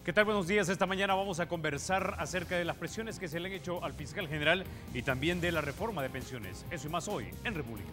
¿Qué tal? Buenos días. Esta mañana vamos a conversar acerca de las presiones que se le han hecho al fiscal general y también de la reforma de pensiones. Eso y más hoy en República.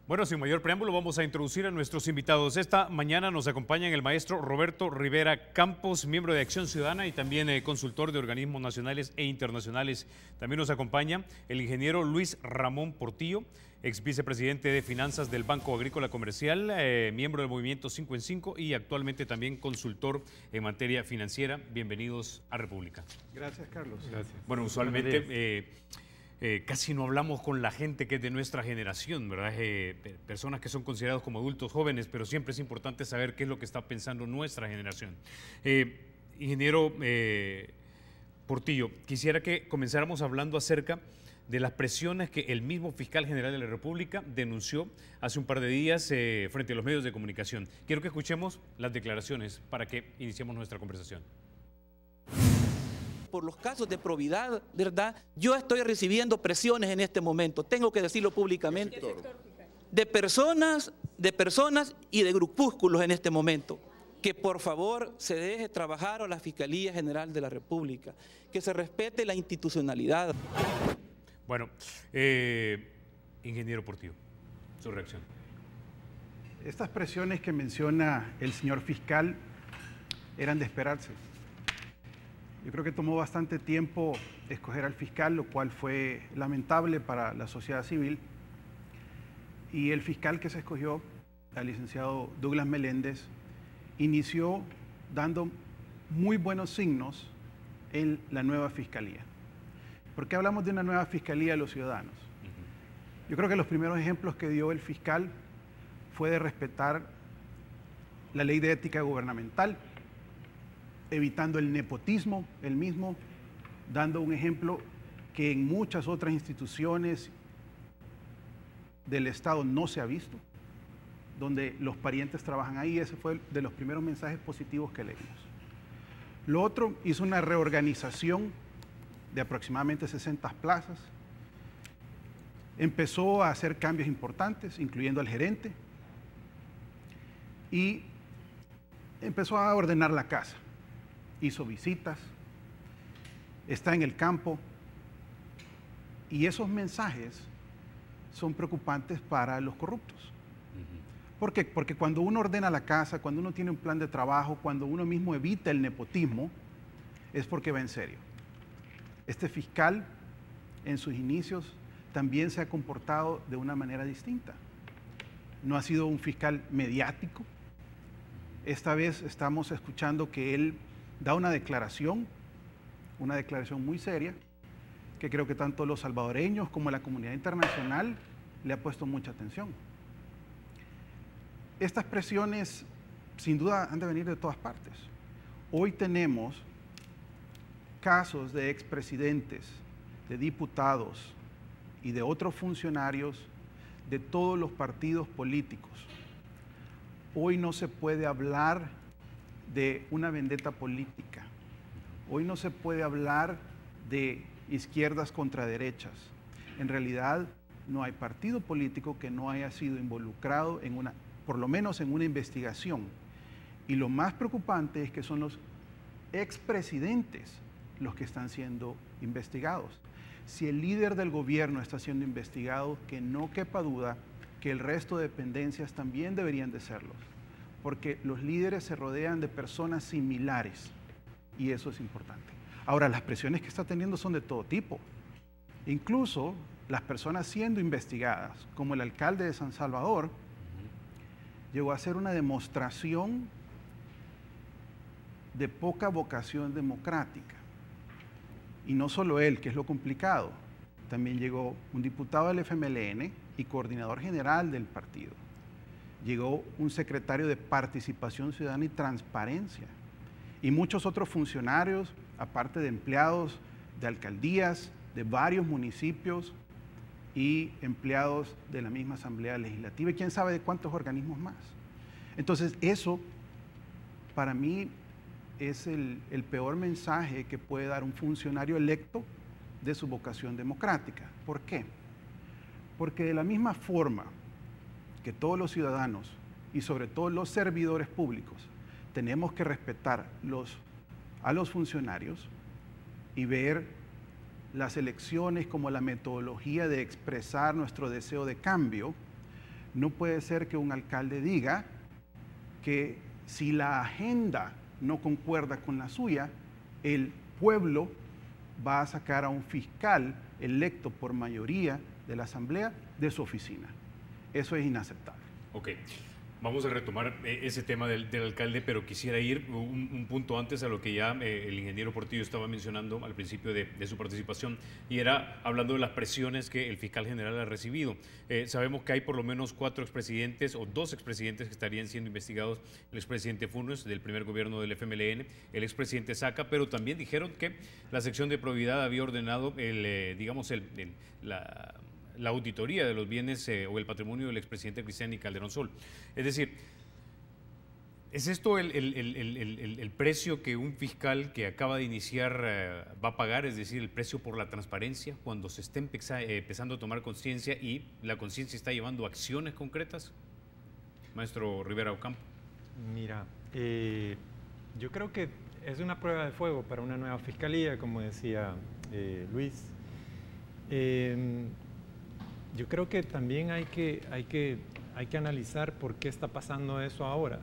Bueno, sin mayor preámbulo, vamos a introducir a nuestros invitados. Esta mañana nos acompañan el maestro Roberto Rivera Campos, miembro de Acción Ciudadana y también consultor de organismos nacionales e internacionales. También nos acompaña el ingeniero Luis Ramón Portillo, ex vicepresidente de Finanzas del Banco Agrícola Comercial, miembro del Movimiento 5 en 5 y actualmente también consultor en materia financiera. Bienvenidos a República. Gracias, Carlos. Gracias. Bueno, usualmente casi no hablamos con la gente que es de nuestra generación, ¿verdad? Personas que son considerados como adultos jóvenes, pero siempre es importante saber qué es lo que está pensando nuestra generación. Ingeniero Portillo, quisiera que comenzáramos hablando acerca de las presiones que el mismo fiscal general de la República denunció hace un par de días frente a los medios de comunicación. Quiero que escuchemos las declaraciones para que iniciemos nuestra conversación. Por los casos de probidad, ¿verdad? Yo estoy recibiendo presiones en este momento, tengo que decirlo públicamente, de personas y de grupúsculos en este momento. Que por favor se deje trabajar a la Fiscalía General de la República, que se respete la institucionalidad. Bueno, ingeniero Portillo, su reacción. Estas presiones que menciona el señor fiscal eran de esperarse. Yo creo que tomó bastante tiempo escoger al fiscal, lo cual fue lamentable para la sociedad civil. Y el fiscal que se escogió, el licenciado Douglas Meléndez, inició dando muy buenos signos en la nueva fiscalía. ¿Por qué hablamos de una nueva fiscalía de los ciudadanos? Yo creo que los primeros ejemplos que dio el fiscal fue de respetar la ley de ética gubernamental, evitando el nepotismo, él mismo, dando un ejemplo que en muchas otras instituciones del Estado no se ha visto, donde los parientes trabajan ahí. Ese fue de los primeros mensajes positivos que leímos. Lo otro, hizo una reorganización de aproximadamente 60 plazas, empezó a hacer cambios importantes, incluyendo al gerente, y empezó a ordenar la casa. Hizo visitas, está en el campo, y esos mensajes son preocupantes para los corruptos. ¿Por qué? Porque cuando uno ordena la casa, cuando uno tiene un plan de trabajo, cuando uno mismo evita el nepotismo, es porque va en serio. Este fiscal, en sus inicios, también se ha comportado de una manera distinta. No ha sido un fiscal mediático. Esta vez estamos escuchando que él da una declaración muy seria, que creo que tanto los salvadoreños como la comunidad internacional le ha puesto mucha atención. Estas presiones, sin duda, han de venir de todas partes. Hoy tenemos casos de expresidentes, de diputados y de otros funcionarios de todos los partidos políticos. Hoy no se puede hablar de una vendetta política. Hoy no se puede hablar de izquierdas contra derechas. En realidad, no hay partido político que no haya sido involucrado en por lo menos en una investigación. Y lo más preocupante es que son los expresidentes los que están siendo investigados. Si el líder del gobierno está siendo investigado, que no quepa duda que el resto de dependencias también deberían de serlo, porque los líderes se rodean de personas similares y eso es importante. Ahora, las presiones que está teniendo son de todo tipo. Incluso las personas siendo investigadas, como el alcalde de San Salvador, llegó a hacer una demostración de poca vocación democrática. Y no solo él, que es lo complicado, también llegó un diputado del FMLN y coordinador general del partido. Llegó un secretario de Participación Ciudadana y Transparencia y muchos otros funcionarios, aparte de empleados de alcaldías, de varios municipios, y empleados de la misma Asamblea Legislativa y quién sabe de cuántos organismos más. Entonces, eso para mí es el peor mensaje que puede dar un funcionario electo de su vocación democrática. ¿Por qué? Porque de la misma forma que todos los ciudadanos y sobre todo los servidores públicos tenemos que respetar a los funcionarios y ver las elecciones como la metodología de expresar nuestro deseo de cambio, no puede ser que un alcalde diga que si la agenda no concuerda con la suya, el pueblo va a sacar a un fiscal electo por mayoría de la Asamblea de su oficina. Eso es inaceptable. Ok. Vamos a retomar ese tema del alcalde, pero quisiera ir un punto antes a lo que ya el ingeniero Portillo estaba mencionando al principio de su participación, y era hablando de las presiones que el fiscal general ha recibido. Sabemos que hay por lo menos 4 expresidentes o 2 expresidentes que estarían siendo investigados: el expresidente Funes, del primer gobierno del FMLN, el expresidente Saca, pero también dijeron que la sección de probidad había ordenado la auditoría de los bienes o el patrimonio del expresidente Cristian y Calderón Sol. Es decir, ¿es esto el precio que un fiscal que acaba de iniciar va a pagar? Es decir, el precio por la transparencia cuando se esté empezando a tomar conciencia y la conciencia está llevando acciones concretas? Maestro Rivera Ocampo. Mira, yo creo que es una prueba de fuego para una nueva fiscalía, como decía Luis. Yo creo que también hay que analizar por qué está pasando eso ahora.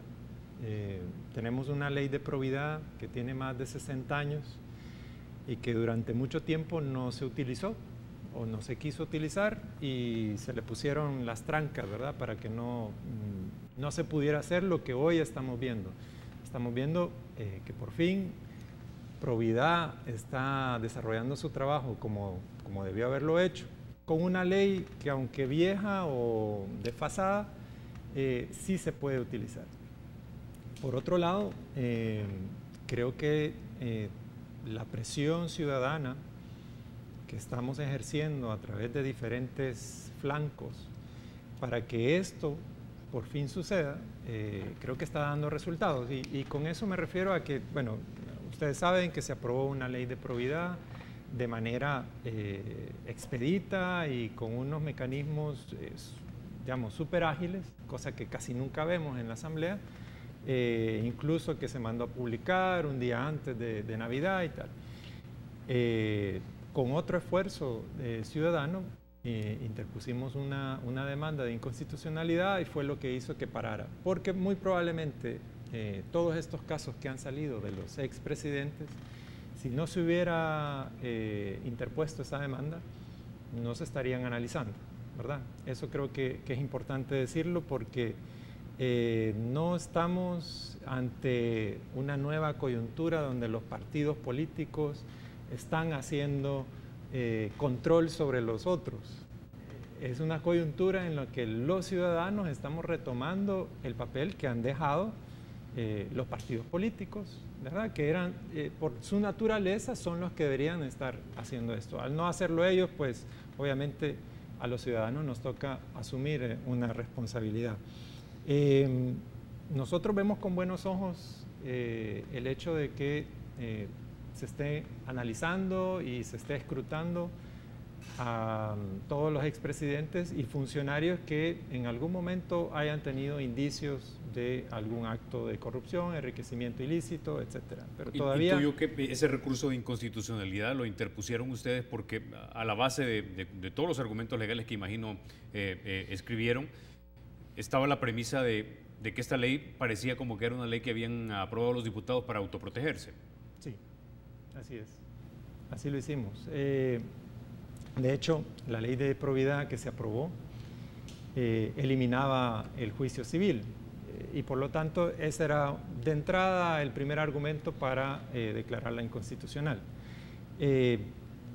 Tenemos una ley de probidad que tiene más de 60 años y que durante mucho tiempo no se utilizó o no se quiso utilizar, y se le pusieron las trancas, ¿verdad?, para que no se pudiera hacer lo que hoy estamos viendo. Estamos viendo que por fin probidad está desarrollando su trabajo como debió haberlo hecho, con una ley que, aunque vieja o desfasada, sí se puede utilizar. Por otro lado, creo que la presión ciudadana que estamos ejerciendo a través de diferentes flancos para que esto por fin suceda, creo que está dando resultados. Y con eso me refiero a que, bueno, ustedes saben que se aprobó una ley de probidad de manera expedita y con unos mecanismos, digamos, súper ágiles, cosa que casi nunca vemos en la Asamblea, incluso que se mandó a publicar un día antes de Navidad y tal. Con otro esfuerzo ciudadano, interpusimos una demanda de inconstitucionalidad, y fue lo que hizo que parara, porque muy probablemente todos estos casos que han salido de los expresidentes, si no se hubiera interpuesto esa demanda, no se estarían analizando, ¿verdad? Eso creo que es importante decirlo, porque no estamos ante una nueva coyuntura donde los partidos políticos están haciendo control sobre los otros. Es una coyuntura en la que los ciudadanos estamos retomando el papel que han dejado los partidos políticos, ¿verdad?, que eran, por su naturaleza, son los que deberían estar haciendo esto. Al no hacerlo ellos, pues obviamente a los ciudadanos nos toca asumir una responsabilidad. Nosotros vemos con buenos ojos el hecho de que se esté analizando y se esté escrutando a todos los expresidentes y funcionarios que en algún momento hayan tenido indicios de algún acto de corrupción, enriquecimiento ilícito, etcétera. Pero todavía... Intuyo que ese recurso de inconstitucionalidad lo interpusieron ustedes porque a la base de todos los argumentos legales que imagino escribieron, estaba la premisa de que esta ley parecía como que era una ley que habían aprobado los diputados para autoprotegerse. Sí, así es. Así lo hicimos. De hecho, la ley de probidad que se aprobó eliminaba el juicio civil, y por lo tanto ese era de entrada el primer argumento para declararla inconstitucional.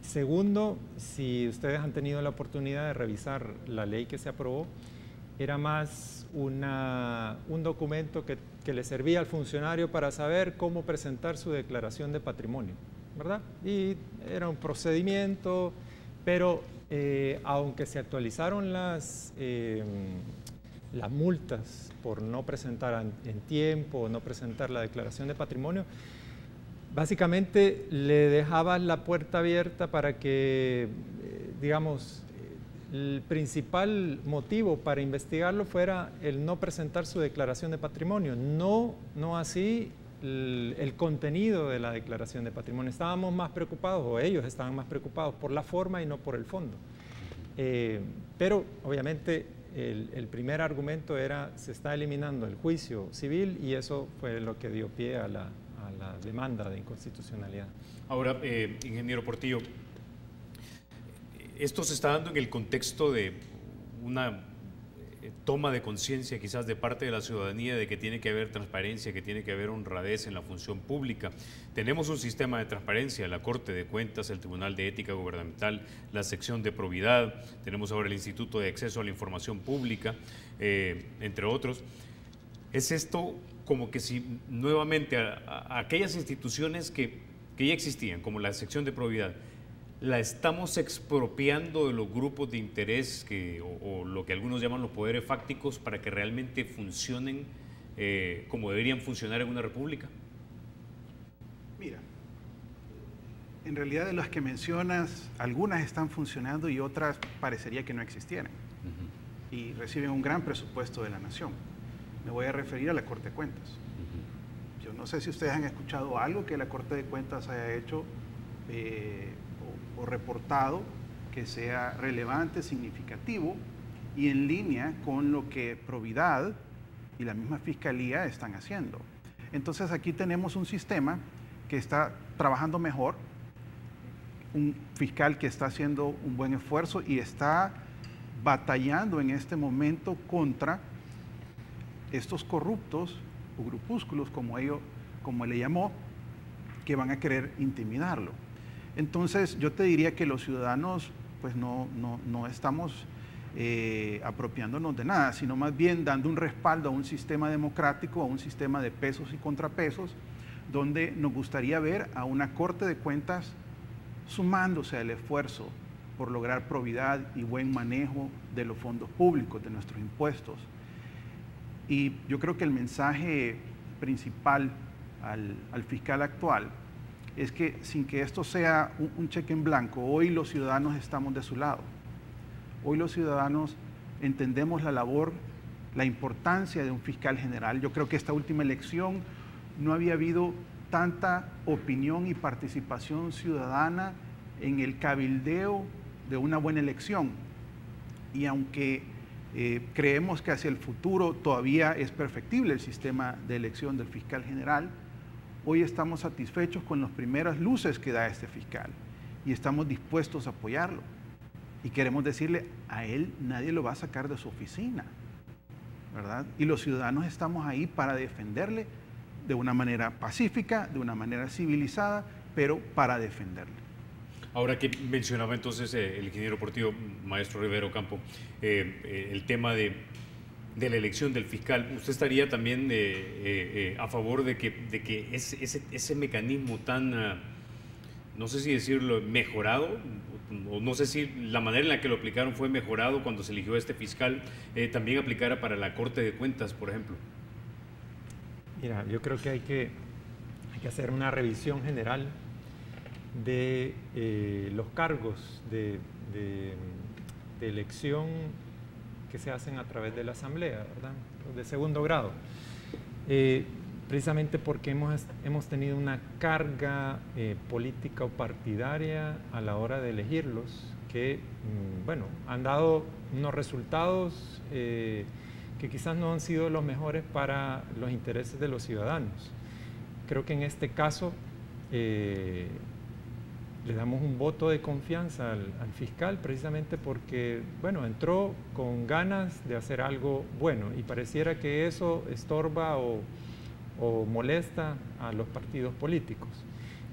Segundo, si ustedes han tenido la oportunidad de revisar la ley que se aprobó, era más un documento que le servía al funcionario para saber cómo presentar su declaración de patrimonio, ¿verdad? Y era un procedimiento, pero aunque se actualizaron las multas por no presentar en tiempo o no presentar la declaración de patrimonio, básicamente le dejaba la puerta abierta para que, digamos, el principal motivo para investigarlo fuera el no presentar su declaración de patrimonio, no así el contenido de la declaración de patrimonio. Estábamos más preocupados, o ellos estaban más preocupados por la forma y no por el fondo. Pero obviamente el primer argumento era: se está eliminando el juicio civil, y eso fue lo que dio pie a la demanda de inconstitucionalidad. Ahora, ingeniero Portillo, esto se está dando en el contexto de una toma de conciencia quizás de parte de la ciudadanía de que tiene que haber transparencia, que tiene que haber honradez en la función pública. Tenemos un sistema de transparencia, la Corte de Cuentas, el Tribunal de Ética Gubernamental, la sección de probidad, tenemos ahora el Instituto de Acceso a la Información Pública, entre otros. ¿Es esto como que si nuevamente a aquellas instituciones que ya existían, como la sección de probidad, la estamos expropiando de los grupos de interés o lo que algunos llaman los poderes fácticos para que realmente funcionen como deberían funcionar en una república? Mira, en realidad de las que mencionas, algunas están funcionando y otras parecería que no existieran. Y reciben un gran presupuesto de la nación. Me voy a referir a la Corte de Cuentas. Yo no sé si ustedes han escuchado algo que la Corte de Cuentas haya hecho o reportado que sea relevante, significativo y en línea con lo que Probidad y la misma Fiscalía están haciendo. Entonces aquí tenemos un sistema que está trabajando mejor, un fiscal que está haciendo un buen esfuerzo y está batallando en este momento contra estos corruptos o grupúsculos, como le llamó, que van a querer intimidarlo. Entonces, yo te diría que los ciudadanos pues no estamos apropiándonos de nada, sino más bien dando un respaldo a un sistema democrático, a un sistema de pesos y contrapesos, donde nos gustaría ver a una Corte de Cuentas sumándose al esfuerzo por lograr probidad y buen manejo de los fondos públicos, de nuestros impuestos. Y yo creo que el mensaje principal al fiscal actual es que sin que esto sea un cheque en blanco, hoy los ciudadanos estamos de su lado. Hoy los ciudadanos entendemos la labor, la importancia de un fiscal general. Yo creo que esta última elección no había habido tanta opinión y participación ciudadana en el cabildeo de una buena elección. Y aunque creemos que hacia el futuro todavía es perfectible el sistema de elección del fiscal general, hoy estamos satisfechos con las primeras luces que da este fiscal y estamos dispuestos a apoyarlo. Y queremos decirle, a él nadie lo va a sacar de su oficina, ¿verdad? Y los ciudadanos estamos ahí para defenderle de una manera pacífica, de una manera civilizada, pero para defenderle. Ahora que mencionaba entonces el ingeniero Portillo, maestro Rivero Campo, el tema de la elección del fiscal, ¿usted estaría también a favor de que ese mecanismo tan, no sé si decirlo, mejorado, o no sé si la manera en la que lo aplicaron fue mejorado cuando se eligió a este fiscal, también aplicara para la Corte de Cuentas, por ejemplo? Mira, yo creo que hay que hacer una revisión general de los cargos de elección que se hacen a través de la Asamblea, ¿verdad? De segundo grado. Precisamente porque hemos tenido una carga política o partidaria a la hora de elegirlos que, bueno, han dado unos resultados que quizás no han sido los mejores para los intereses de los ciudadanos. Creo que en este caso le damos un voto de confianza al fiscal precisamente porque, bueno, entró con ganas de hacer algo bueno y pareciera que eso estorba o molesta a los partidos políticos.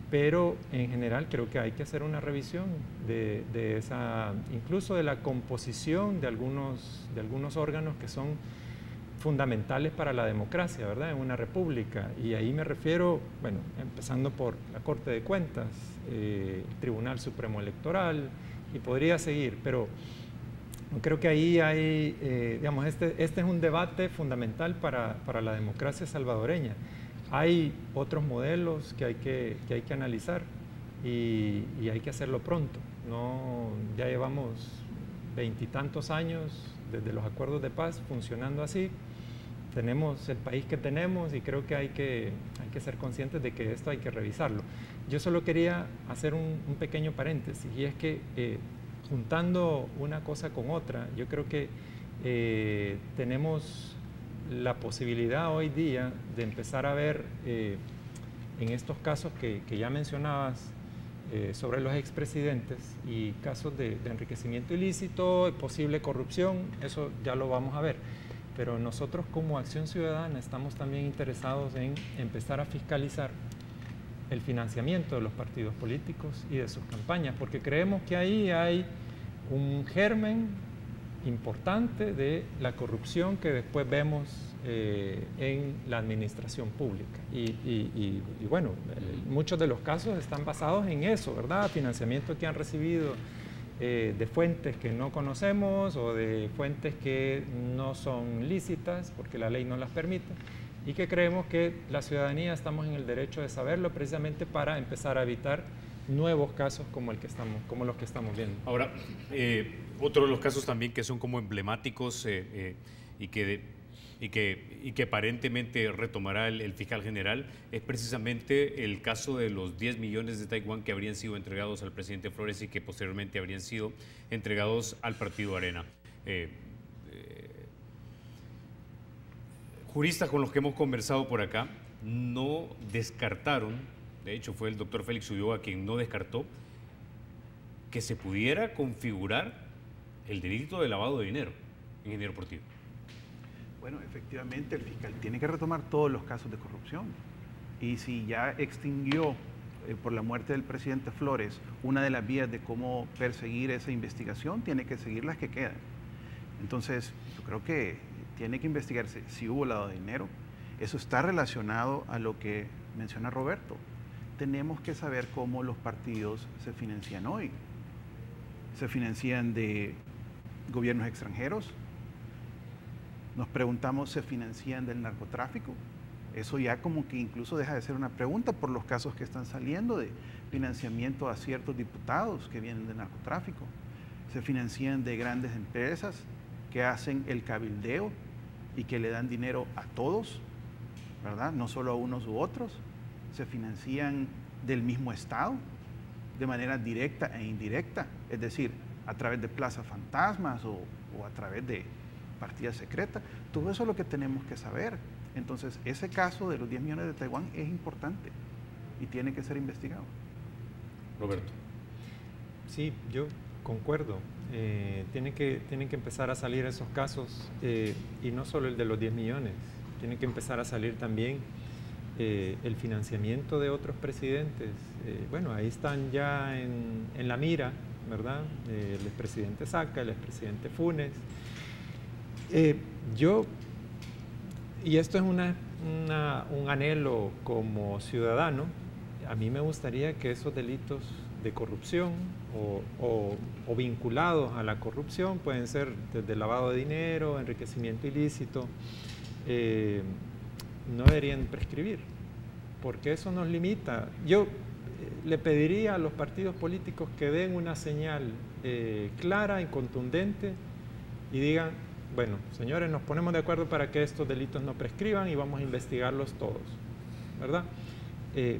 Pero en general creo que hay que hacer una revisión de esa, incluso de la composición de algunos órganos que son fundamentales para la democracia, ¿verdad? En una república. Y ahí me refiero, bueno, empezando por la Corte de Cuentas, el Tribunal Supremo Electoral, y podría seguir, pero creo que ahí hay, digamos, este es un debate fundamental para la democracia salvadoreña. Hay otros modelos que hay que analizar y hay que hacerlo pronto. No, ya llevamos 20 y tantos años desde los acuerdos de paz funcionando así. Tenemos el país que tenemos y creo que hay que ser conscientes de que esto hay que revisarlo. Yo solo quería hacer un pequeño paréntesis, y es que juntando una cosa con otra, yo creo que tenemos la posibilidad hoy día de empezar a ver en estos casos que ya mencionabas sobre los expresidentes y casos de enriquecimiento ilícito y posible corrupción, eso ya lo vamos a ver. Pero nosotros como Acción Ciudadana estamos también interesados en empezar a fiscalizar el financiamiento de los partidos políticos y de sus campañas, porque creemos que ahí hay un germen importante de la corrupción que después vemos en la administración pública. Y bueno, muchos de los casos están basados en eso, ¿verdad? Financiamiento que han recibido de fuentes que no conocemos o de fuentes que no son lícitas porque la ley no las permite, y que creemos que la ciudadanía estamos en el derecho de saberlo precisamente para empezar a evitar nuevos casos como los que estamos viendo. Ahora, otro de los casos también que son como emblemáticos y que aparentemente retomará el fiscal general es precisamente el caso de los 10 millones de Taiwán que habrían sido entregados al presidente Flores y que posteriormente habrían sido entregados al Partido Arena. Juristas con los que hemos conversado por acá no descartaron, de hecho fue el doctor Félix Ulloa quien no descartó, que se pudiera configurar el delito de lavado de dinero, ingeniero Portillo. Bueno, efectivamente el fiscal tiene que retomar todos los casos de corrupción, y si ya extinguió por la muerte del presidente Flores una de las vías de cómo perseguir esa investigación, tiene que seguir las que quedan. Entonces, yo creo que tiene que investigarse si hubo lavado de dinero. Eso está relacionado a lo que menciona Roberto. Tenemos que saber cómo los partidos se financian hoy. Se financian de gobiernos extranjeros. Nos preguntamos, ¿se financian del narcotráfico? Eso ya como que incluso deja de ser una pregunta por los casos que están saliendo de financiamiento a ciertos diputados que vienen del narcotráfico. Se financian de grandes empresas que hacen el cabildeo y que le dan dinero a todos, ¿verdad? No solo a unos u otros. Se financian del mismo Estado de manera directa e indirecta, es decir, a través de plazas fantasmas o a través de partidas secretas. Todo eso es lo que tenemos que saber. Entonces, ese caso de los 10 millones de Taiwán es importante y tiene que ser investigado. Roberto. Sí, yo concuerdo. Tienen que empezar a salir esos casos, y no solo el de los 10 millones, tiene que empezar a salir también el financiamiento de otros presidentes. Bueno, ahí están ya en la mira, ¿verdad? El expresidente Saca, el expresidente Funes. Y esto es un anhelo como ciudadano, a mí me gustaría que esos delitos de corrupción o vinculados a la corrupción, pueden ser desde lavado de dinero, enriquecimiento ilícito, no deberían prescribir, porque eso nos limita. Yo le pediría a los partidos políticos que den una señal clara y contundente y digan, bueno, señores, nos ponemos de acuerdo para que estos delitos no prescriban y vamos a investigarlos todos, ¿verdad?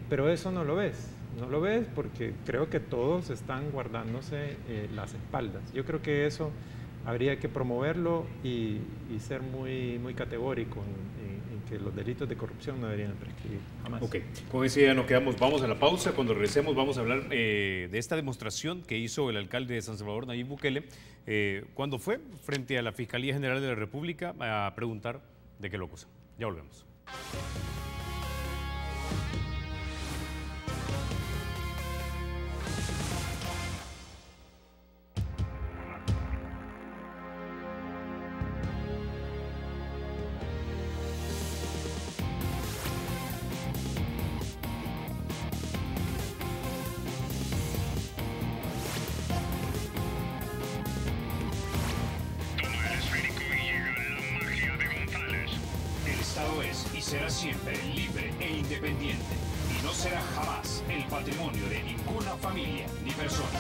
Pero eso no lo ves. No lo ves porque creo que todos están guardándose las espaldas. Yo creo que eso habría que promoverlo y ser muy, muy categórico en que los delitos de corrupción no deberían prescribir, jamás. Ok, con esa idea nos quedamos. Vamos a la pausa. Cuando regresemos vamos a hablar de esta demostración que hizo el alcalde de San Salvador, Nayib Bukele, cuando fue frente a la Fiscalía General de la República a preguntar de qué lo acusan. Ya volvemos. radio es y será siempre libre e independiente y no será jamás el patrimonio de ninguna familia ni persona.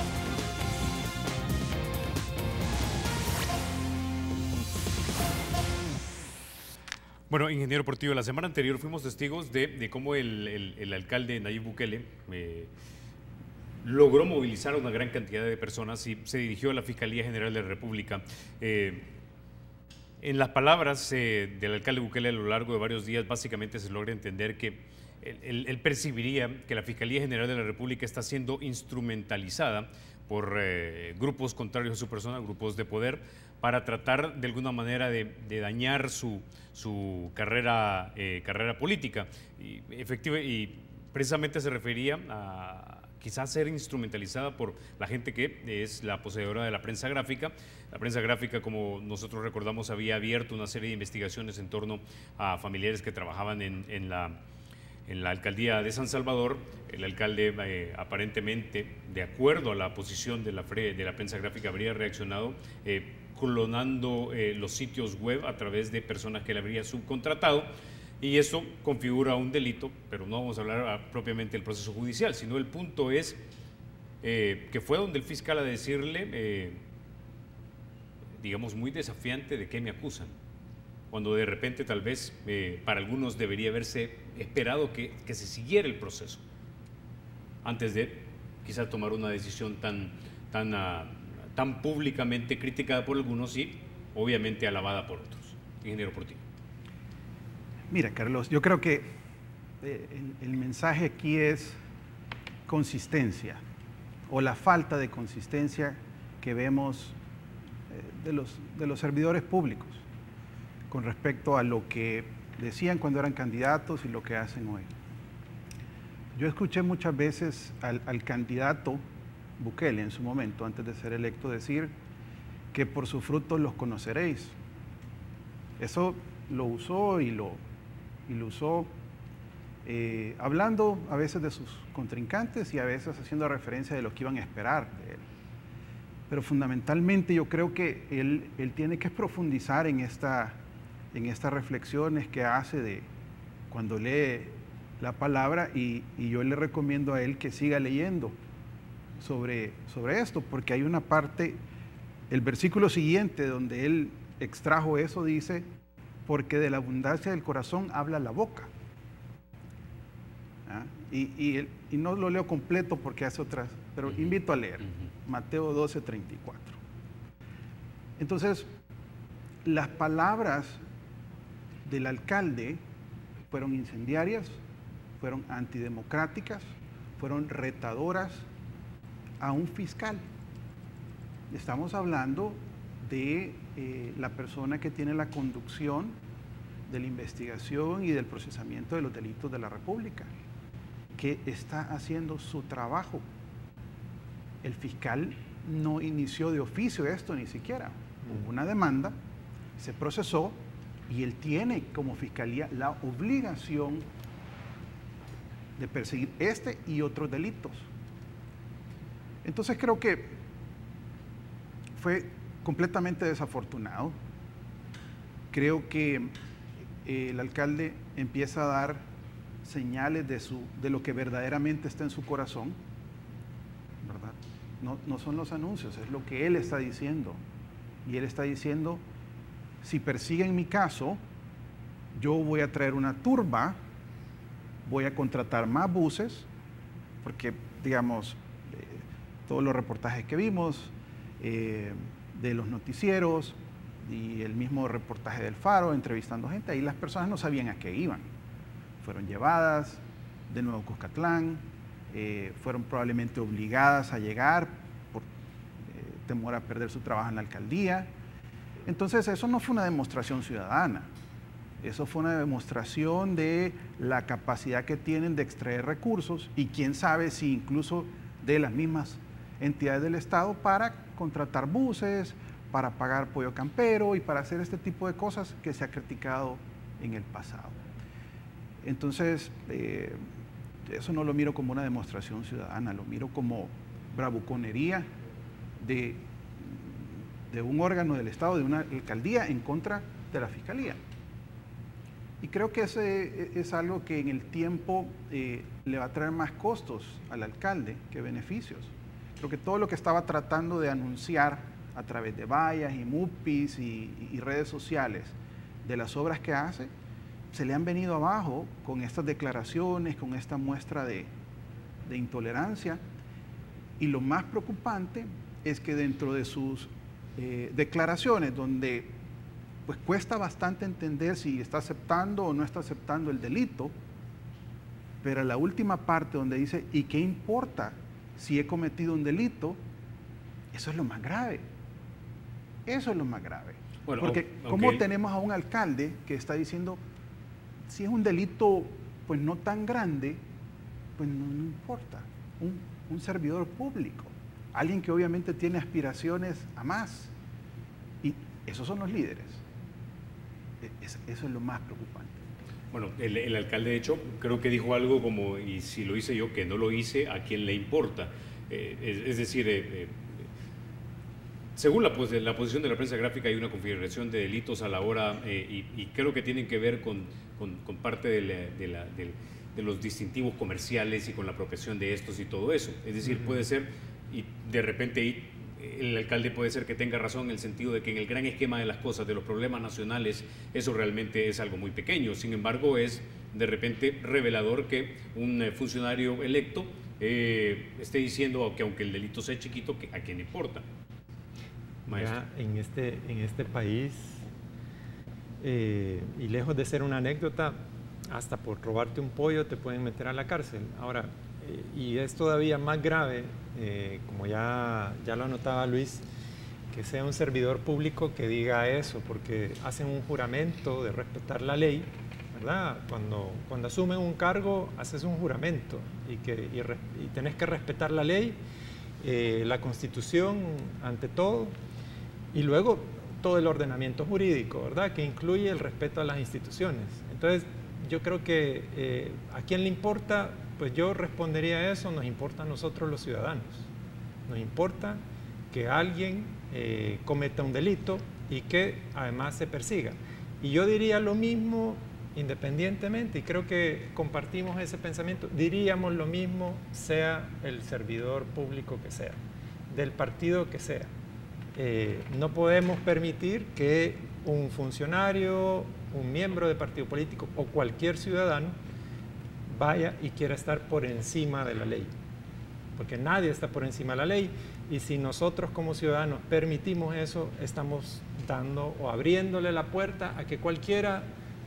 Bueno, ingeniero Portillo, la semana anterior fuimos testigos de cómo el alcalde Nayib Bukele logró movilizar a una gran cantidad de personas y se dirigió a la Fiscalía General de la República. En las palabras del alcalde Bukele a lo largo de varios días, básicamente se logra entender que él percibiría que la Fiscalía General de la República está siendo instrumentalizada por grupos contrarios a su persona, grupos de poder, para tratar de alguna manera de dañar su carrera política. Y precisamente se refería a quizás ser instrumentalizada por la gente que es la poseedora de la prensa gráfica. La prensa gráfica, como nosotros recordamos, había abierto una serie de investigaciones en torno a familiares que trabajaban en la alcaldía de San Salvador. El alcalde aparentemente, de acuerdo a la posición de la prensa gráfica, habría reaccionado clonando los sitios web a través de personas que le habría subcontratado, y eso configura un delito, pero no vamos a hablar propiamente del proceso judicial, sino el punto es que fue donde el fiscal a decirle, digamos, muy desafiante, de qué me acusan, cuando de repente tal vez para algunos debería haberse esperado que se siguiera el proceso antes de quizás tomar una decisión tan públicamente criticada por algunos y obviamente alabada por otros. Ingeniero Portillo. Mira, Carlos, yo creo que el mensaje aquí es consistencia, o la falta de consistencia que vemos de los servidores públicos con respecto a lo que decían cuando eran candidatos y lo que hacen hoy. Yo escuché muchas veces al candidato Bukele en su momento, antes de ser electo, decir que por sus frutos los conoceréis. Eso lo usó y lo usó hablando a veces de sus contrincantes y a veces haciendo referencia de lo que iban a esperar de él. Pero fundamentalmente yo creo que él tiene que profundizar en estas reflexiones que hace de cuando lee la palabra, y yo le recomiendo a él que siga leyendo sobre esto, porque hay una parte, el versículo siguiente donde él extrajo eso, dice: porque de la abundancia del corazón habla la boca. ¿Ah? Y no lo leo completo porque hace otras, pero invito a leer Mateo 12:34. Entonces, las palabras del alcalde fueron incendiarias, fueron antidemocráticas, fueron retadoras a un fiscal. Estamos hablando de la persona que tiene la conducción de la investigación y del procesamiento de los delitos de la República, que está haciendo su trabajo. El fiscal no inició de oficio esto ni siquiera. Hubo una demanda, se procesó y él tiene como fiscalía la obligación de perseguir este y otros delitos. Entonces creo que fue completamente desafortunado. Creo que el alcalde empieza a dar señales de lo que verdaderamente está en su corazón, ¿verdad? No son los anuncios, es lo que él está diciendo. Y él está diciendo: si persiguen mi caso, yo voy a traer una turba, voy a contratar más buses, porque, digamos, todos los reportajes que vimos de los noticieros y el mismo reportaje del Faro entrevistando gente, ahí las personas no sabían a qué iban. Fueron llevadas de nuevo a Cuscatlán, fueron probablemente obligadas a llegar por temor a perder su trabajo en la alcaldía. Entonces eso no fue una demostración ciudadana, eso fue una demostración de la capacidad que tienen de extraer recursos, y quién sabe si incluso de las mismas entidades del Estado, para contratar buses, para pagar pollo campero y para hacer este tipo de cosas que se ha criticado en el pasado. Entonces, eso no lo miro como una demostración ciudadana, lo miro como bravuconería de un órgano del Estado, de una alcaldía, en contra de la Fiscalía. Y creo que ese es algo que en el tiempo le va a traer más costos al alcalde que beneficios. Creo que todo lo que estaba tratando de anunciar a través de vallas y MUPIs y redes sociales de las obras que hace, se le han venido abajo con estas declaraciones, con esta muestra de intolerancia. Y lo más preocupante es que dentro de sus declaraciones, donde pues cuesta bastante entender si está aceptando o no está aceptando el delito, pero la última parte donde dice, ¿y qué importa si he cometido un delito? Eso es lo más grave. Eso es lo más grave. Bueno, porque ¿cómo tenemos a un alcalde que está diciendo, si es un delito pues no tan grande, pues no importa? Un servidor público, alguien que obviamente tiene aspiraciones a más. Y esos son los líderes. Eso es lo más preocupante. Bueno, el alcalde de hecho creo que dijo algo como, y si lo hice yo, que no lo hice, ¿a quién le importa? Es decir, según la posición de la prensa gráfica hay una configuración de delitos a la hora y creo que tienen que ver con parte de los distintivos comerciales y con la apropiación de estos y todo eso. Es decir, puede ser, y de repente el alcalde puede ser que tenga razón en el sentido de que en el gran esquema de las cosas, de los problemas nacionales, eso realmente es algo muy pequeño. Sin embargo, es de repente revelador que un funcionario electo esté diciendo que aunque el delito sea chiquito, ¿a quién le importa? Ya en este país, y lejos de ser una anécdota, hasta por robarte un pollo te pueden meter a la cárcel. Ahora, y es todavía más grave, como ya lo anotaba Luis, que sea un servidor público que diga eso, porque hacen un juramento de respetar la ley, ¿verdad? Cuando asumen un cargo, haces un juramento y tenés que respetar la ley, la Constitución ante todo, y luego todo el ordenamiento jurídico, ¿verdad? Que incluye el respeto a las instituciones. Entonces, yo creo que ¿a quién le importa? Pues yo respondería a eso, nos importa a nosotros los ciudadanos. Nos importa que alguien cometa un delito y que además se persiga. Y yo diría lo mismo independientemente, y creo que compartimos ese pensamiento, diríamos lo mismo sea el servidor público que sea, del partido que sea. No podemos permitir que un funcionario, un miembro de partido político o cualquier ciudadano vaya y quiera estar por encima de la ley, porque nadie está por encima de la ley, y si nosotros como ciudadanos permitimos eso, estamos dando o abriéndole la puerta a que cualquiera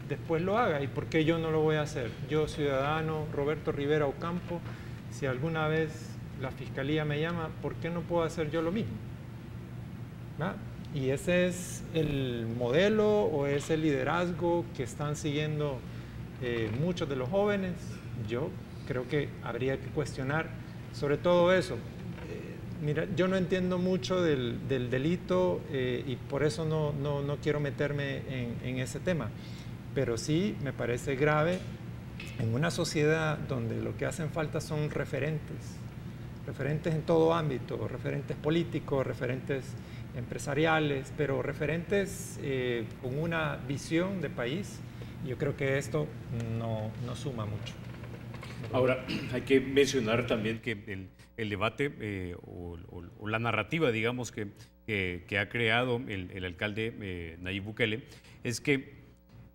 después lo haga. ¿Y por qué yo no lo voy a hacer? Yo, ciudadano Roberto Rivera Ocampo, si alguna vez la Fiscalía me llama, ¿por qué no puedo hacer yo lo mismo? ¿Va? Y ese es el modelo o es el liderazgo que están siguiendo muchos de los jóvenes. Yo creo que habría que cuestionar sobre todo eso. Mira, yo no entiendo mucho del delito y por eso no quiero meterme en ese tema, pero sí me parece grave en una sociedad donde lo que hacen falta son referentes en todo ámbito, referentes políticos, referentes empresariales, pero referentes con una visión de país. Yo creo que esto no suma mucho. Ahora, hay que mencionar también que el debate o la narrativa, digamos, que ha creado el alcalde Nayib Bukele, es que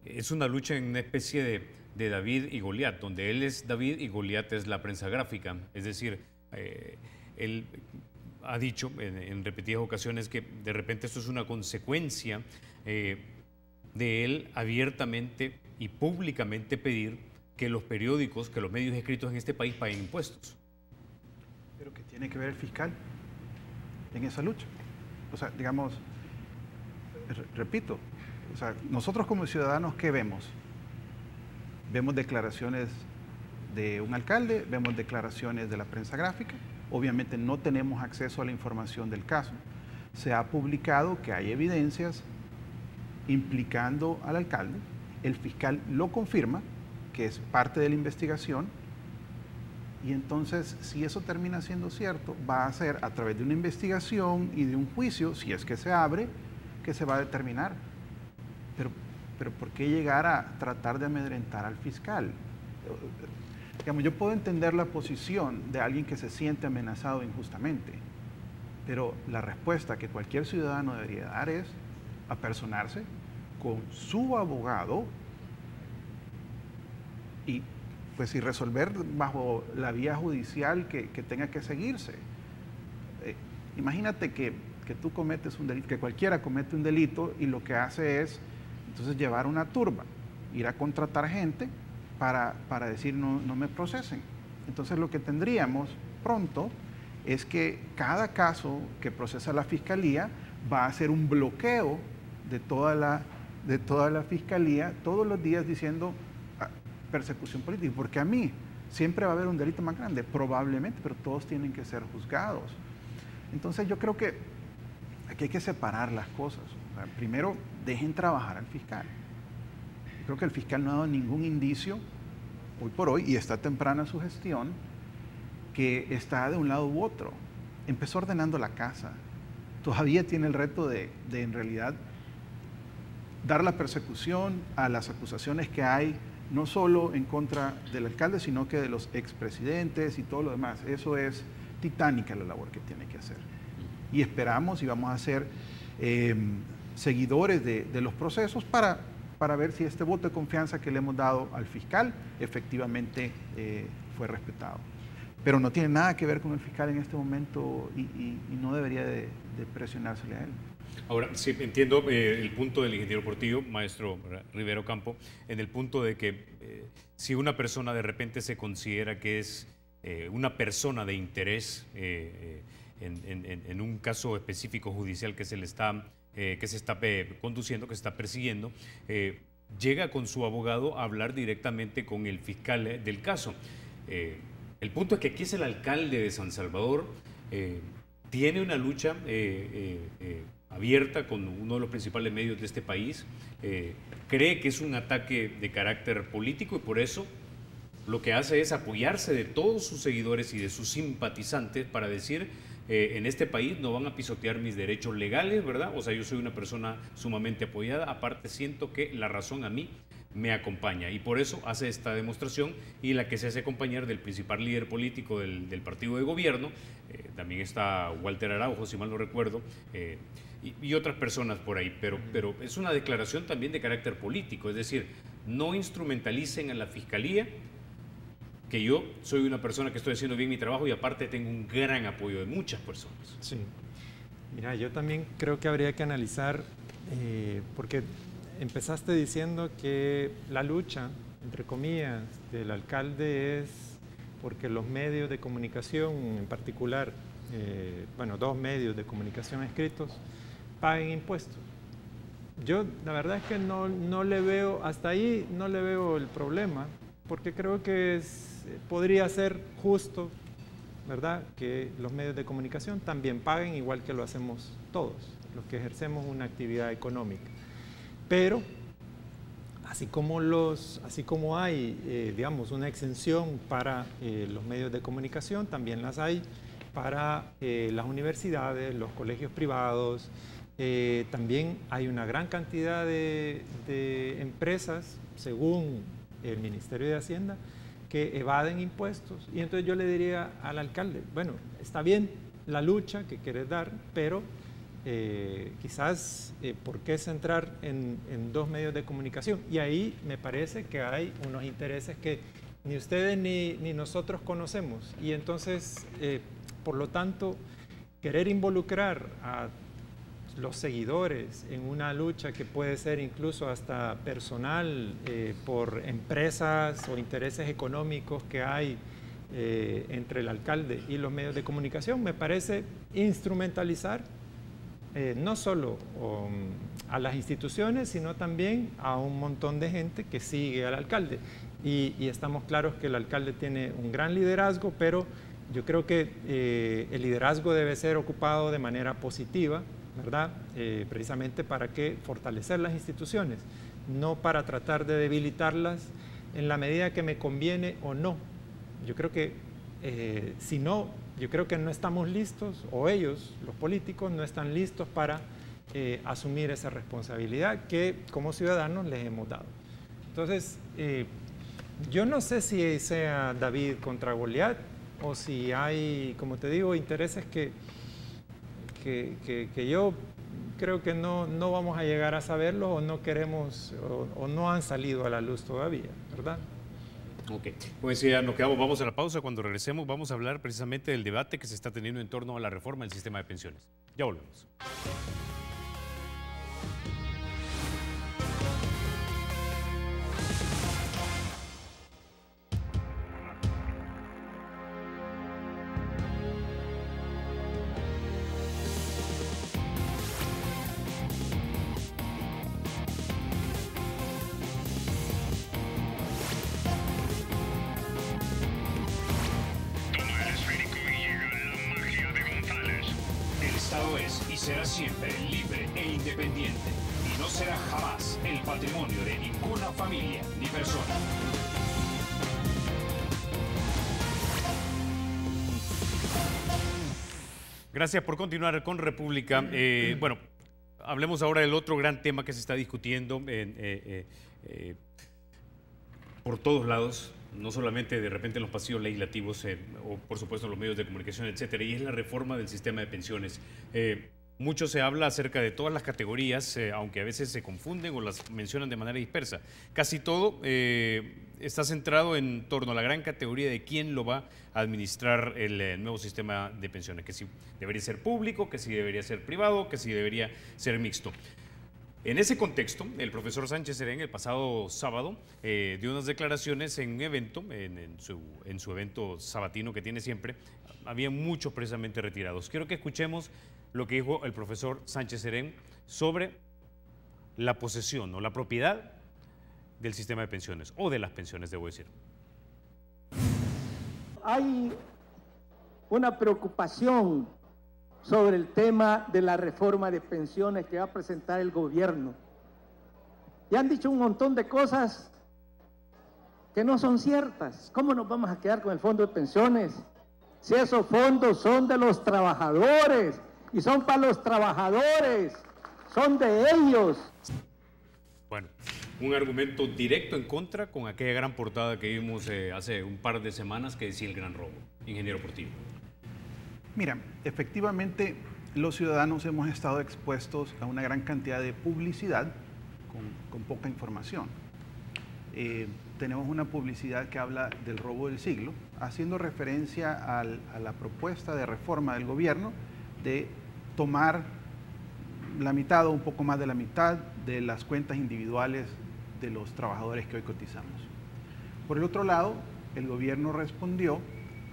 es una lucha en una especie de David y Goliat, donde él es David y Goliat es la prensa gráfica. Es decir, él ha dicho en repetidas ocasiones que de repente esto es una consecuencia de él abiertamente y públicamente pedir que los periódicos, que los medios escritos en este país paguen impuestos. Pero ¿qué tiene que ver el fiscal en esa lucha? O sea, digamos, repito, o sea, nosotros como ciudadanos, ¿qué vemos? Vemos declaraciones de un alcalde, vemos declaraciones de la prensa gráfica. Obviamente no tenemos acceso a la información del caso. Se ha publicado que hay evidencias implicando al alcalde. El fiscal lo confirma, que es parte de la investigación, y entonces si eso termina siendo cierto, va a ser a través de una investigación y de un juicio, si es que se abre, que se va a determinar. Pero pero ¿por qué llegar a tratar de amedrentar al fiscal? Digamos, yo puedo entender la posición de alguien que se siente amenazado injustamente, pero la respuesta que cualquier ciudadano debería dar es apersonarse con su abogado y pues y resolver bajo la vía judicial que tenga que seguirse. Imagínate que tú cometes un delito, que cualquiera comete un delito y lo que hace es entonces llevar una turba, ir a contratar gente para decir no me procesen. Entonces lo que tendríamos pronto es que cada caso que procesa la fiscalía va a ser un bloqueo de toda la fiscalía todos los días diciendo persecución política, porque a mí siempre va a haber un delito más grande, probablemente, pero todos tienen que ser juzgados. Entonces yo creo que aquí hay que separar las cosas. O sea, primero, dejen trabajar al fiscal. Yo creo que el fiscal no ha dado ningún indicio, hoy por hoy, y está temprana su gestión, que está de un lado u otro. Empezó ordenando la casa. Todavía tiene el reto de en realidad dar la persecución a las acusaciones que hay, no solo en contra del alcalde, sino que de los expresidentes y todo lo demás. Eso es titánica la labor que tiene que hacer. Y esperamos y vamos a ser seguidores de los procesos para ver si este voto de confianza que le hemos dado al fiscal efectivamente fue respetado. Pero no tiene nada que ver con el fiscal en este momento y no debería de presionársele a él. Ahora, sí, entiendo el punto del ingeniero Portillo, maestro Rivero Campo, en el punto de que si una persona de repente se considera que es una persona de interés en un caso específico judicial que se está conduciendo, que se está persiguiendo, llega con su abogado a hablar directamente con el fiscal del caso. El punto es que aquí es el alcalde de San Salvador, tiene una lucha abierta con uno de los principales medios de este país, cree que es un ataque de carácter político y por eso lo que hace es apoyarse de todos sus seguidores y de sus simpatizantes para decir, en este país no van a pisotear mis derechos legales, ¿verdad? O sea, yo soy una persona sumamente apoyada, aparte siento que la razón a mí me acompaña y por eso hace esta demostración y la que se hace acompañar del principal líder político del partido de gobierno, también está Walter Araujo, si mal no recuerdo, y otras personas por ahí, pero es una declaración también de carácter político, es decir, no instrumentalicen a la fiscalía, que yo soy una persona que estoy haciendo bien mi trabajo y aparte tengo un gran apoyo de muchas personas. Sí, mira, yo también creo que habría que analizar, porque empezaste diciendo que la lucha, entre comillas, del alcalde es porque los medios de comunicación, en particular, bueno, 2 medios de comunicación escritos, paguen impuestos. Yo la verdad es que no le veo, hasta ahí no le veo el problema, porque creo que podría ser justo, ¿verdad?, que los medios de comunicación también paguen igual que lo hacemos todos, los que ejercemos una actividad económica. Pero así como hay, digamos, una exención para los medios de comunicación, también las hay para las universidades, los colegios privados. También hay una gran cantidad de empresas, según el Ministerio de Hacienda, que evaden impuestos. Y entonces yo le diría al alcalde, bueno, está bien la lucha que quieres dar, pero quizás, ¿por qué centrar en 2 medios de comunicación? Y ahí me parece que hay unos intereses que ni ustedes ni nosotros conocemos. Y entonces, por lo tanto, querer involucrar a los seguidores en una lucha que puede ser incluso hasta personal por empresas o intereses económicos que hay entre el alcalde y los medios de comunicación, me parece instrumentalizar no solo a las instituciones, sino también a un montón de gente que sigue al alcalde. Y estamos claros que el alcalde tiene un gran liderazgo, pero yo creo que el liderazgo debe ser ocupado de manera positiva, ¿verdad? Precisamente para fortalecer las instituciones, no para tratar de debilitarlas en la medida que me conviene o no. Yo creo que si no, yo creo que no estamos listos, o ellos, los políticos, no están listos para asumir esa responsabilidad que como ciudadanos les hemos dado. Entonces, yo no sé si sea David contra Goliat o si hay, como te digo, intereses que yo creo que no vamos a llegar a saberlo o no queremos o no han salido a la luz todavía, ¿verdad? Ok, como decía, nos quedamos, vamos a la pausa. Cuando regresemos vamos a hablar precisamente del debate que se está teniendo en torno a la reforma del sistema de pensiones. Ya volvemos. Será siempre libre e independiente y no será jamás el patrimonio de ninguna familia ni persona. Gracias por continuar con República. Bueno, hablemos ahora del otro gran tema que se está discutiendo por todos lados, no solamente de repente en los pasillos legislativos o por supuesto en los medios de comunicación, etcétera, y es la reforma del sistema de pensiones. Mucho se habla acerca de todas las categorías, aunque a veces se confunden o las mencionan de manera dispersa. Casi todo está centrado en torno a la gran categoría de quién lo va a administrar el nuevo sistema de pensiones, que si debería ser público, que si debería ser privado, que si debería ser mixto. En ese contexto, el profesor Sánchez Serén el pasado sábado dio unas declaraciones en un evento, en su evento sabatino que tiene siempre. Había muchos precisamente retirados. Quiero que escuchemos lo que dijo el profesor Sánchez Serén sobre la posesión o la propiedad del sistema de pensiones, o de las pensiones, debo decir. Hay una preocupación sobre el tema de la reforma de pensiones que va a presentar el gobierno. Y han dicho un montón de cosas que no son ciertas. ¿Cómo nos vamos a quedar con el fondo de pensiones si esos fondos son de los trabajadores y son para los trabajadores, son de ellos? Bueno, un argumento directo en contra con aquella gran portada que vimos hace un par de semanas que decía el gran robo. Ingeniero Portillo. Mira, efectivamente los ciudadanos hemos estado expuestos a una gran cantidad de publicidad con poca información. Tenemos una publicidad que habla del robo del siglo, haciendo referencia a la propuesta de reforma del gobierno de tomar la mitad o un poco más de la mitad de las cuentas individuales de los trabajadores que hoy cotizamos. Por el otro lado, el gobierno respondió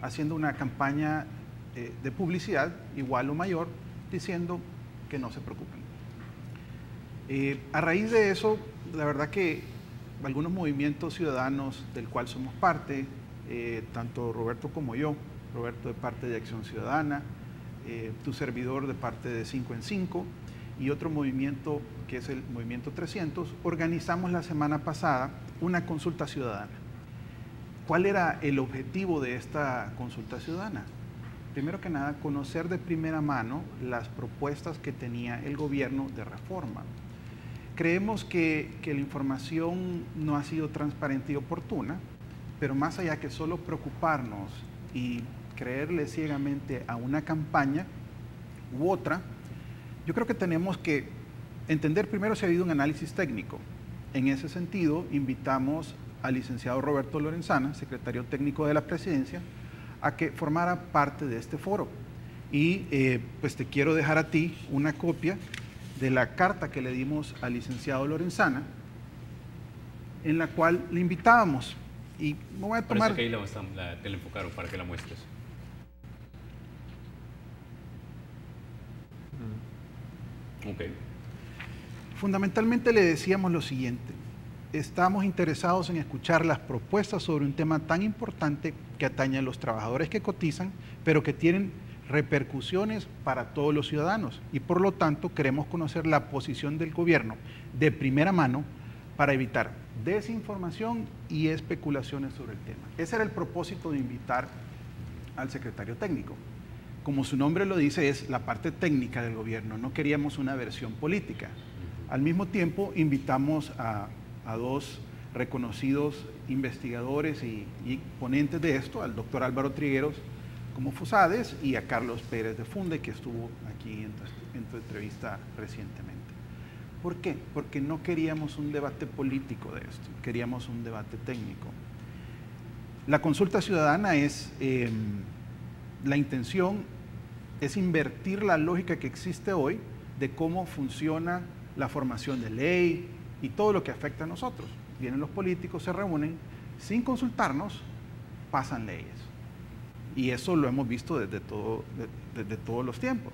haciendo una campaña de publicidad igual o mayor, diciendo que no se preocupen. A raíz de eso, la verdad que algunos movimientos ciudadanos del cual somos parte, tanto Roberto como yo, Roberto de parte de Acción Ciudadana, tu servidor de parte de 5 en 5 y otro movimiento que es el Movimiento 300, organizamos la semana pasada una consulta ciudadana. ¿Cuál era el objetivo de esta consulta ciudadana? Primero que nada, conocer de primera mano las propuestas que tenía el gobierno de reforma. Creemos que la información no ha sido transparente y oportuna, pero más allá que solo preocuparnos y creerle ciegamente a una campaña u otra, yo creo que tenemos que entender primero si ha habido un análisis técnico. En ese sentido, invitamos al licenciado Roberto Lorenzana, secretario técnico de la Presidencia, a que formara parte de este foro. Y pues te quiero dejar a ti una copia de la carta que le dimos al licenciado Lorenzana, en la cual le invitábamos. Y me voy a tomar... Parece que ahí te la enfocaron para que la muestres. Ok. Fundamentalmente le decíamos lo siguiente: estamos interesados en escuchar las propuestas sobre un tema tan importante que atañe a los trabajadores que cotizan, pero que tienen repercusiones para todos los ciudadanos, y por lo tanto queremos conocer la posición del gobierno de primera mano para evitar desinformación y especulaciones sobre el tema. Ese era el propósito de invitar al secretario técnico. como su nombre lo dice, es la parte técnica del gobierno. No queríamos una versión política. Al mismo tiempo, invitamos a dos reconocidos investigadores y ponentes de esto, al doctor Álvaro Trigueros como Fusades y a Carlos Pérez de Funde, que estuvo aquí en tu entrevista recientemente. ¿Por qué? Porque no queríamos un debate político de esto, queríamos un debate técnico. La consulta ciudadana es, la intención es invertir la lógica que existe hoy de cómo funciona la formación de ley y todo lo que afecta a nosotros. Vienen los políticos, se reúnen, sin consultarnos, pasan leyes. Y eso lo hemos visto desde todos los tiempos.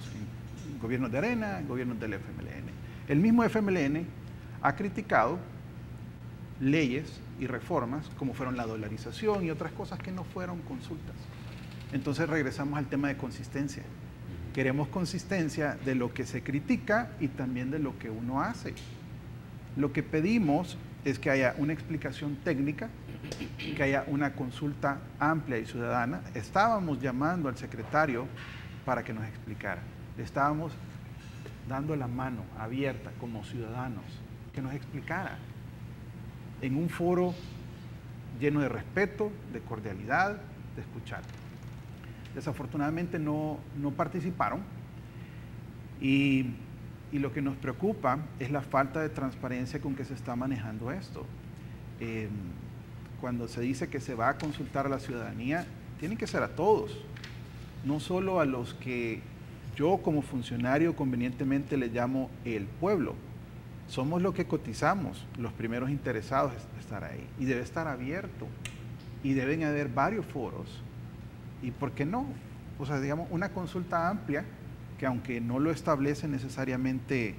En gobiernos de Arena, en gobiernos del FMLN. El mismo FMLN ha criticado leyes y reformas como fueron la dolarización y otras cosas que no fueron consultas. Entonces regresamos al tema de consistencia. Queremos consistencia de lo que se critica y también de lo que uno hace. Lo que pedimos es que haya una explicación técnica, que haya una consulta amplia y ciudadana. Estábamos llamando al secretario para que nos explicara. Le estábamos dando la mano abierta como ciudadanos, que nos explicara en un foro lleno de respeto, de cordialidad, de escuchar. Desafortunadamente no participaron y lo que nos preocupa es la falta de transparencia con que se está manejando esto. Cuando se dice que se va a consultar a la ciudadanía, tiene que ser a todos, no solo a los que yo como funcionario convenientemente le llamo el pueblo. Somos los que cotizamos, los primeros interesados en estar ahí. Y debe estar abierto. Y deben haber varios foros. ¿Y por qué no? O sea, digamos, una consulta amplia, que aunque no lo establece necesariamente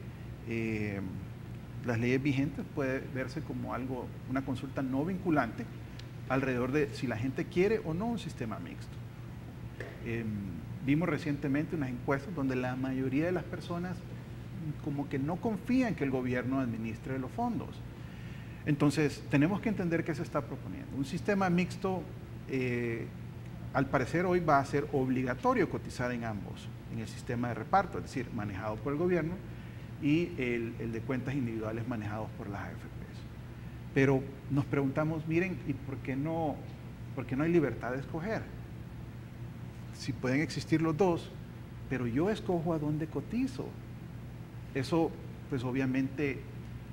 las leyes vigentes, puede verse como algo, una consulta no vinculante, alrededor de si la gente quiere o no un sistema mixto. Vimos recientemente unas encuestas donde la mayoría de las personas como que no confían que el gobierno administre los fondos. Entonces, tenemos que entender qué se está proponiendo. Un sistema mixto, al parecer hoy va a ser obligatorio cotizar en ambos, en el sistema de reparto, es decir, manejado por el gobierno, y el de cuentas individuales manejados por las AFPs. Pero nos preguntamos, miren, ¿y por qué no hay libertad de escoger? Si pueden existir los dos, pero yo escojo a dónde cotizo. Eso, pues obviamente,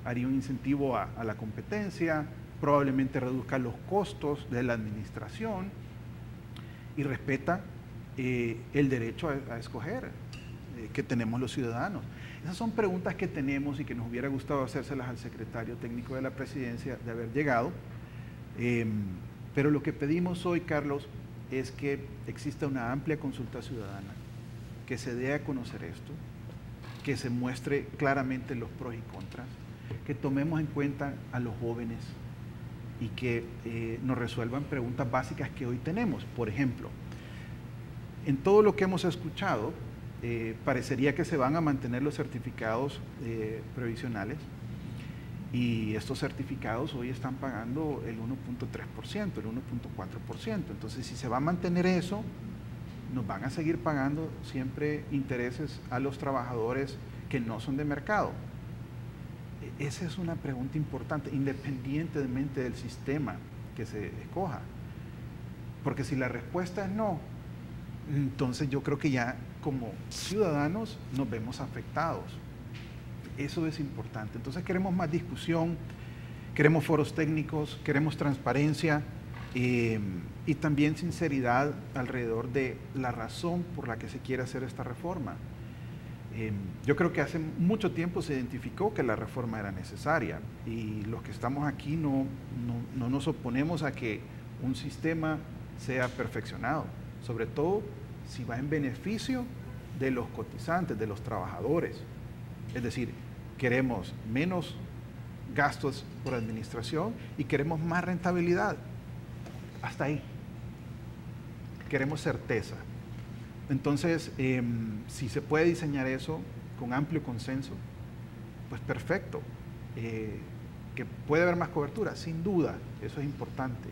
haría un incentivo a la competencia, probablemente reduzca los costos de la administración y respeta el derecho a escoger que tenemos los ciudadanos. Esas son preguntas que tenemos y que nos hubiera gustado hacérselas al secretario técnico de la presidencia de haber llegado. Pero lo que pedimos hoy, Carlos, es que exista una amplia consulta ciudadana, que se dé a conocer esto, que se muestre claramente los pros y contras, que tomemos en cuenta a los jóvenes y que nos resuelvan preguntas básicas que hoy tenemos. Por ejemplo, en todo lo que hemos escuchado, parecería que se van a mantener los certificados previsionales y estos certificados hoy están pagando el 1.3%, el 1.4%. Entonces, si se va a mantener eso, nos van a seguir pagando siempre intereses a los trabajadores que no son de mercado. Esa es una pregunta importante, independientemente del sistema que se escoja. Porque si la respuesta es no, entonces yo creo que ya como ciudadanos nos vemos afectados. Eso es importante. Entonces queremos más discusión, queremos foros técnicos, queremos transparencia y también sinceridad alrededor de la razón por la que se quiere hacer esta reforma. Yo creo que hace mucho tiempo se identificó que la reforma era necesaria y los que estamos aquí no nos oponemos a que un sistema sea perfeccionado, sobre todo si va en beneficio de los cotizantes, de los trabajadores. Es decir, queremos menos gastos por administración y queremos más rentabilidad. Hasta ahí. Queremos certeza. Entonces, si se puede diseñar eso con amplio consenso, pues perfecto. Que puede haber más cobertura, sin duda, eso es importante.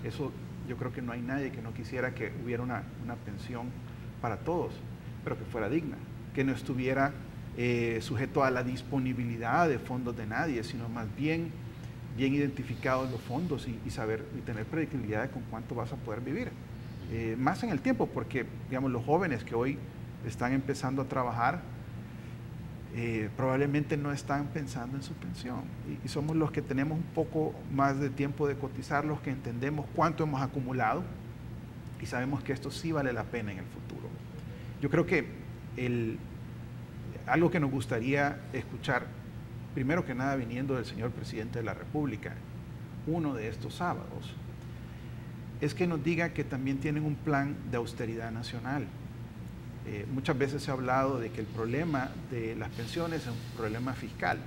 Eso yo creo que no hay nadie que no quisiera que hubiera una pensión para todos. pero que fuera digna, que no estuviera sujeto a la disponibilidad de fondos de nadie, sino más bien identificados los fondos y saber y tener predictibilidad de con cuánto vas a poder vivir. Más en el tiempo, porque digamos, los jóvenes que hoy están empezando a trabajar probablemente no están pensando en su pensión y somos los que tenemos un poco más de tiempo de cotizar, los que entendemos cuánto hemos acumulado y sabemos que esto sí vale la pena en el futuro. Yo creo que algo que nos gustaría escuchar, primero que nada viniendo del señor presidente de la República, uno de estos sábados, es que nos diga que también tienen un plan de austeridad nacional. Muchas veces se ha hablado de que el problema de las pensiones es un problema fiscal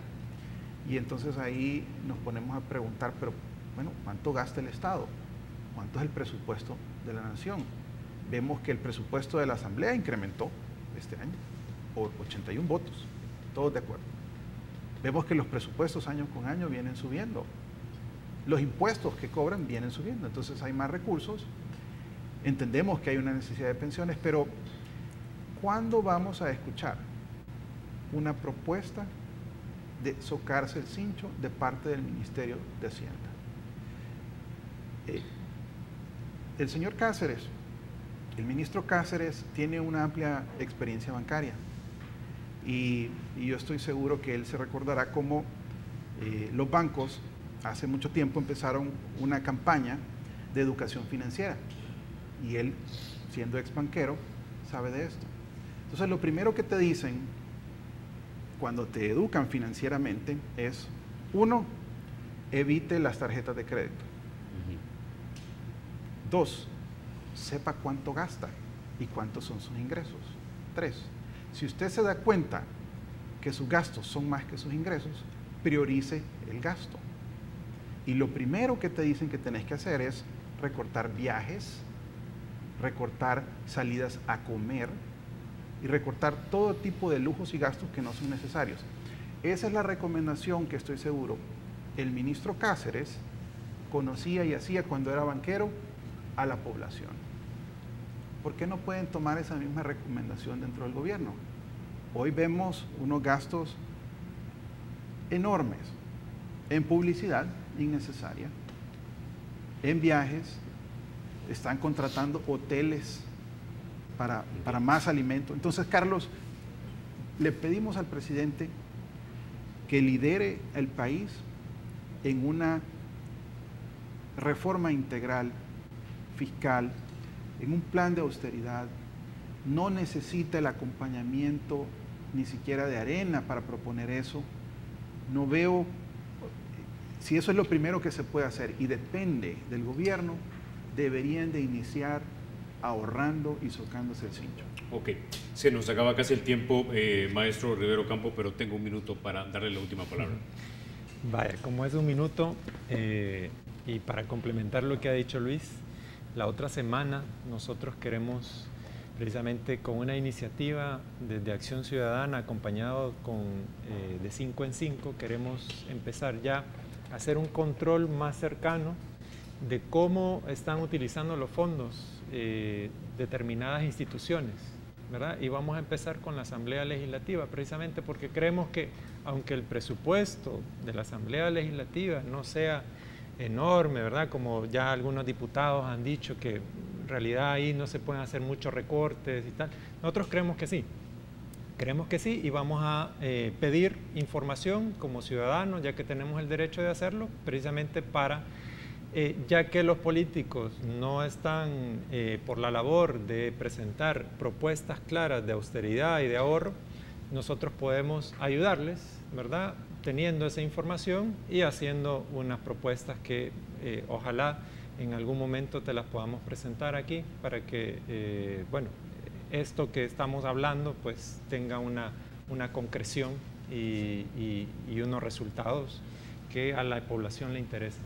y entonces ahí nos ponemos a preguntar, pero bueno, ¿cuánto gasta el Estado? ¿Cuánto es el presupuesto de la nación? Vemos que el presupuesto de la Asamblea incrementó este año por 81 votos, todos de acuerdo. Vemos que los presupuestos año con año vienen subiendo, los impuestos que cobran vienen subiendo, entonces hay más recursos, entendemos que hay una necesidad de pensiones, pero ¿cuándo vamos a escuchar una propuesta de socarse el cincho de parte del Ministerio de Hacienda? El señor Cáceres, el ministro Cáceres, tiene una amplia experiencia bancaria y yo estoy seguro que él se recordará cómo los bancos hace mucho tiempo empezaron una campaña de educación financiera y él, siendo ex banquero, sabe de esto. Entonces, lo primero que te dicen cuando te educan financieramente es, uno, evite las tarjetas de crédito. Dos, sepa cuánto gasta y cuántos son sus ingresos. Tres, si usted se da cuenta que sus gastos son más que sus ingresos, priorice el gasto. Y lo primero que te dicen que tenés que hacer es recortar viajes, recortar salidas a comer, y recortar todo tipo de lujos y gastos que no son necesarios. Esa es la recomendación que estoy seguro el ministro Cáceres conocía y hacía cuando era banquero a la población. ¿Por qué no pueden tomar esa misma recomendación dentro del gobierno? Hoy vemos unos gastos enormes en publicidad innecesaria, en viajes, están contratando hoteles para más alimento. Entonces, Carlos, le pedimos al presidente que lidere el país en una reforma integral fiscal, en un plan de austeridad. No necesita el acompañamiento ni siquiera de Arena para proponer eso. No veo, si eso es lo primero que se puede hacer y depende del gobierno, deberían de iniciar ahorrando y socándose el cincho. Ok, se nos acaba casi el tiempo, maestro Rivero Campo, pero tengo un minuto para darle la última palabra. Vaya, como es un minuto, y para complementar lo que ha dicho Luis, la otra semana nosotros queremos, precisamente con una iniciativa desde Acción Ciudadana, acompañado con de 5 en 5, queremos empezar ya a hacer un control más cercano de cómo están utilizando los fondos determinadas instituciones, ¿verdad? Y vamos a empezar con la Asamblea Legislativa, precisamente porque creemos que, aunque el presupuesto de la Asamblea Legislativa no sea enorme, ¿verdad? Como ya algunos diputados han dicho que en realidad ahí no se pueden hacer muchos recortes y tal, nosotros creemos que sí. Creemos que sí y vamos a pedir información como ciudadanos, ya que tenemos el derecho de hacerlo, precisamente para ya que los políticos no están por la labor de presentar propuestas claras de austeridad y de ahorro, nosotros podemos ayudarles, ¿verdad?, teniendo esa información y haciendo unas propuestas que ojalá en algún momento te las podamos presentar aquí para que, bueno, esto que estamos hablando pues tenga una concreción y unos resultados que a la población le interesen.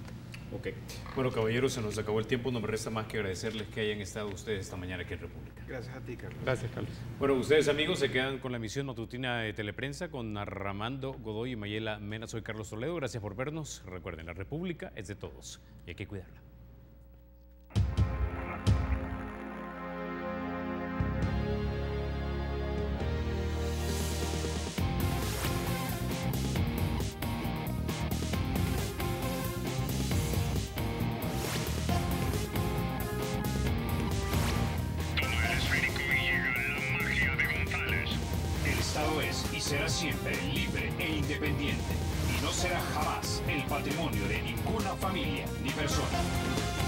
Ok. Bueno, caballeros, se nos acabó el tiempo. No me resta más que agradecerles que hayan estado ustedes esta mañana aquí en República. Gracias a ti, Carlos. Gracias, Carlos. Bueno, ustedes, amigos, se quedan con la emisión matutina de Teleprensa con Armando Godoy y Mayela Mena. Soy Carlos Toledo. Gracias por vernos. Recuerden, la República es de todos y hay que cuidarla. será siempre libre e independiente y no será jamás el patrimonio de ninguna familia ni persona.